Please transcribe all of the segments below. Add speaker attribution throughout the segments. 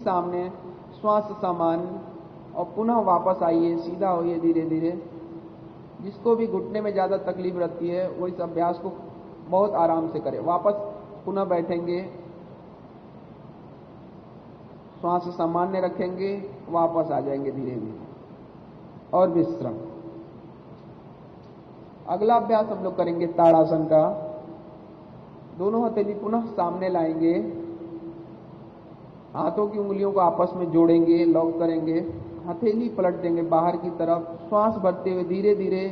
Speaker 1: सामने, श्वास सामान्य और पुनः वापस आइए, सीधा होइए धीरे धीरे। जिसको भी घुटने में ज़्यादा तकलीफ रहती है वो इस अभ्यास को बहुत आराम से करे। वापस पुनः बैठेंगे, श्वास सामान्य रखेंगे, वापस आ जाएंगे धीरे धीरे और विश्राम। अगला अभ्यास हम लोग करेंगे ताड़ासन का। दोनों हथेली पुनः सामने लाएंगे, हाथों की उंगलियों को आपस में जोड़ेंगे, लॉक करेंगे, हथेली पलट देंगे बाहर की तरफ। श्वास भरते हुए धीरे धीरे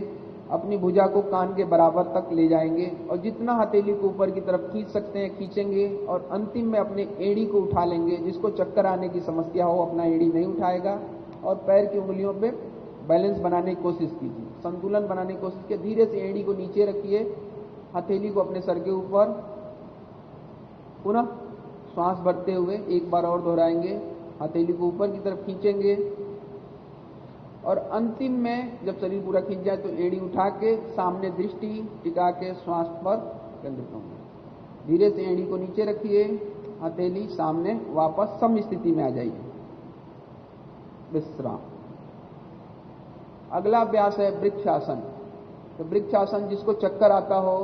Speaker 1: अपनी भुजा को कान के बराबर तक ले जाएंगे और जितना हथेली को ऊपर की तरफ खींच सकते हैं खींचेंगे और अंतिम में अपने एड़ी को उठा लेंगे। जिसको चक्कर आने की समस्या हो अपना एड़ी नहीं उठाएगा और पैर की उंगलियों पे बैलेंस बनाने की कोशिश कीजिए, संतुलन बनाने की कोशिश कीजिए। धीरे से एड़ी को नीचे रखिए, हथेली को अपने सर के ऊपर, पुनः श्वास भरते हुए एक बार और दोहराएंगे, हथेली को ऊपर की तरफ खींचेंगे और अंतिम में जब शरीर पूरा खींच जाए तो एड़ी उठा के सामने दृष्टि टिका के श्वास पर केंद्रित होंगे। धीरे से एड़ी को नीचे रखिए, हथेली सामने, वापस सम स्थिति में आ जाइए, विश्राम। अगला अभ्यास है वृक्षासन। तो वृक्षासन जिसको चक्कर आता हो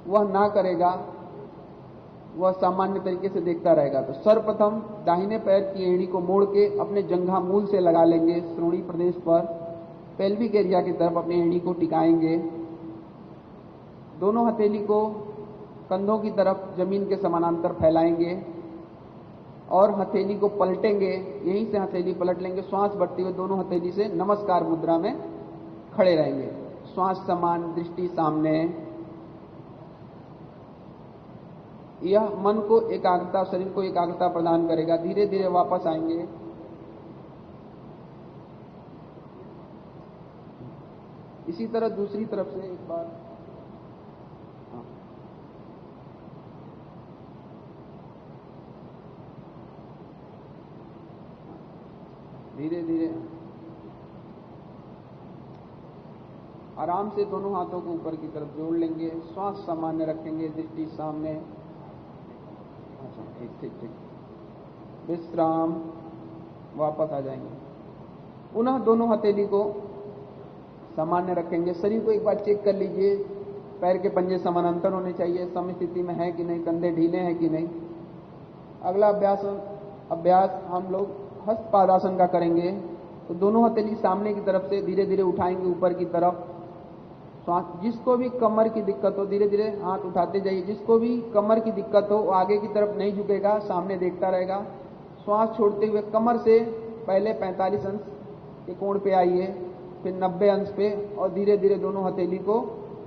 Speaker 1: वह ना करेगा, वह सामान्य तरीके से देखता रहेगा। तो सर्वप्रथम दाहिने पैर की एड़ी को मोड़ के अपने जंघा मूल से लगा लेंगे, श्रोणी प्रदेश पर पेल्विक एरिया की तरफ अपनी एड़ी को टिकाएंगे। दोनों हथेली को कंधों की तरफ जमीन के समानांतर फैलाएंगे और हथेली को पलटेंगे, यहीं से हथेली पलट लेंगे। श्वास भरते हुए दोनों हथेली से नमस्कार मुद्रा में खड़े रहेंगे, श्वास समान, दृष्टि सामने। यह मन को एकाग्रता, शरीर को एकाग्रता प्रदान करेगा। धीरे धीरे वापस आएंगे, इसी तरह दूसरी तरफ से एक बार। धीरे धीरे आराम से दोनों हाथों को ऊपर की तरफ जोड़ लेंगे, श्वास सामान्य रखेंगे, दृष्टि सामने। अच्छा, ठीक ठीक ठीक, विश्राम, वापस आ जाएंगे। पुनः दोनों हथेली को सामान्य रखेंगे। शरीर को एक बार चेक कर लीजिए, पैर के पंजे समानांतर होने चाहिए, सम स्थिति में है कि नहीं, कंधे ढीले हैं कि नहीं। अगला अभ्यास हम लोग हस्तपादासन का करेंगे। तो दोनों हथेली सामने की तरफ से धीरे धीरे उठाएंगे ऊपर की तरफ। श्वास, जिसको भी कमर की दिक्कत हो धीरे धीरे हाथ उठाते जाइए। जिसको भी कमर की दिक्कत हो वो आगे की तरफ नहीं झुकेगा, सामने देखता रहेगा। श्वास छोड़ते हुए कमर से पहले 45 अंश के कोण पे आइए, फिर 90 अंश पे और धीरे धीरे दोनों हथेली को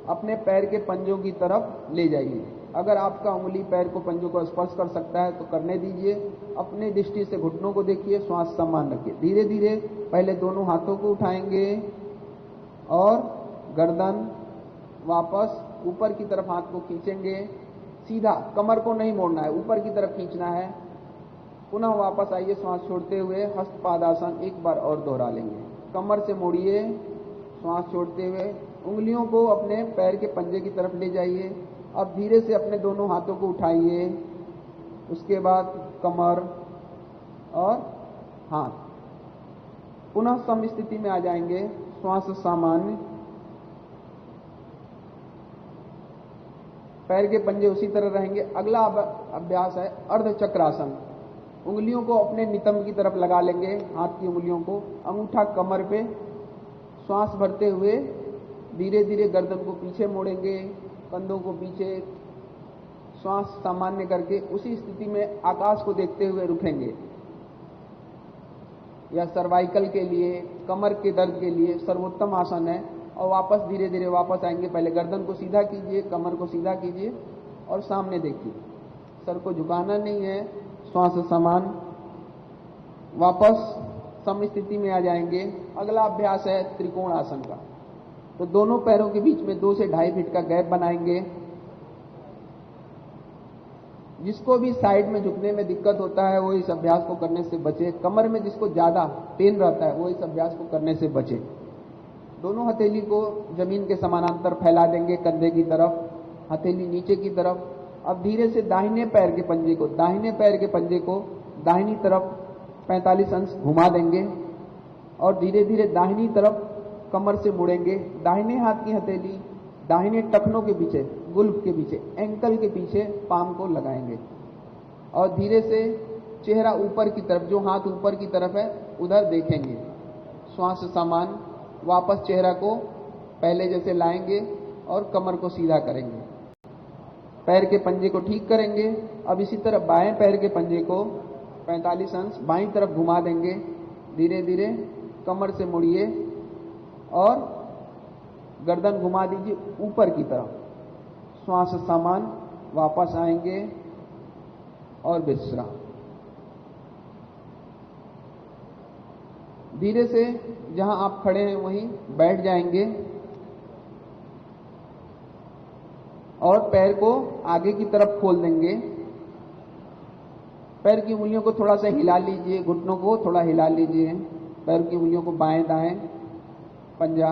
Speaker 1: अपने पैर के पंजों की तरफ ले जाइए। अगर आपका उंगली पैर को पंजों को स्पर्श कर सकता है तो करने दीजिए। अपनी दृष्टि से घुटनों को देखिए, श्वास समान रखिए। धीरे धीरे पहले दोनों हाथों को उठाएंगे और गर्दन, वापस ऊपर की तरफ हाथ को खींचेंगे, सीधा, कमर को नहीं मोड़ना है, ऊपर की तरफ खींचना है। पुनः वापस आइए, श्वास छोड़ते हुए हस्तपादासन एक बार और दोहरा लेंगे। कमर से मोड़िए, श्वास छोड़ते हुए उंगलियों को अपने पैर के पंजे की तरफ ले जाइए। अब धीरे से अपने दोनों हाथों को उठाइए, उसके बाद कमर और हाथ, पुनः सम स्थिति में आ जाएंगे, श्वास सामान्य, पैर के पंजे उसी तरह रहेंगे। अगला अभ्यास है अर्धचक्रासन। उंगलियों को अपने नितंब की तरफ लगा लेंगे, हाथ की उंगलियों को, अंगूठा कमर पे, श्वास भरते हुए धीरे धीरे गर्दन को पीछे मोड़ेंगे, कंधों को पीछे, श्वास सामान्य करके उसी स्थिति में आकाश को देखते हुए रुकेंगे। यह सर्वाइकल के लिए, कमर के दर्द के लिए सर्वोत्तम आसन है। और वापस धीरे धीरे वापस आएंगे, पहले गर्दन को सीधा कीजिए, कमर को सीधा कीजिए और सामने देखिए, सर को झुकाना नहीं है, श्वास समान, वापस सम स्थिति में आ जाएंगे। अगला अभ्यास है त्रिकोण आसन का। तो दोनों पैरों के बीच में 2 से 2.5 फीट का गैप बनाएंगे। जिसको भी साइड में झुकने में दिक्कत होता है वो इस अभ्यास को करने से बचे। कमर में जिसको ज्यादा पेन रहता है वो इस अभ्यास को करने से बचे। दोनों हथेली को जमीन के समानांतर फैला देंगे, कंधे की तरफ, हथेली नीचे की तरफ। अब धीरे से दाहिने पैर के पंजे को दाहिनी तरफ 45 अंश घुमा देंगे और धीरे धीरे दाहिनी तरफ कमर से मुड़ेंगे। दाहिने हाथ की हथेली दाहिने टखनों के पीछे, गुल्फ के पीछे, एंकल के पीछे पाम को लगाएंगे और धीरे से चेहरा ऊपर की तरफ, जो हाथ ऊपर की तरफ है उधर देखेंगे। श्वास सामान वापस चेहरा को पहले जैसे लाएंगे और कमर को सीधा करेंगे। पैर के पंजे को ठीक करेंगे। अब इसी तरह बाएं पैर के पंजे को 45 अंश बाईं तरफ घुमा देंगे। धीरे धीरे कमर से मुड़िए और गर्दन घुमा दीजिए ऊपर की तरफ। श्वास सामान वापस आएंगे और विश्राम। धीरे से जहां आप खड़े हैं वहीं बैठ जाएंगे और पैर को आगे की तरफ खोल देंगे। पैर की उंगलियों को थोड़ा सा हिला लीजिए, घुटनों को थोड़ा हिला लीजिए। पैर की उंगलियों को बाएं दाएं पंजा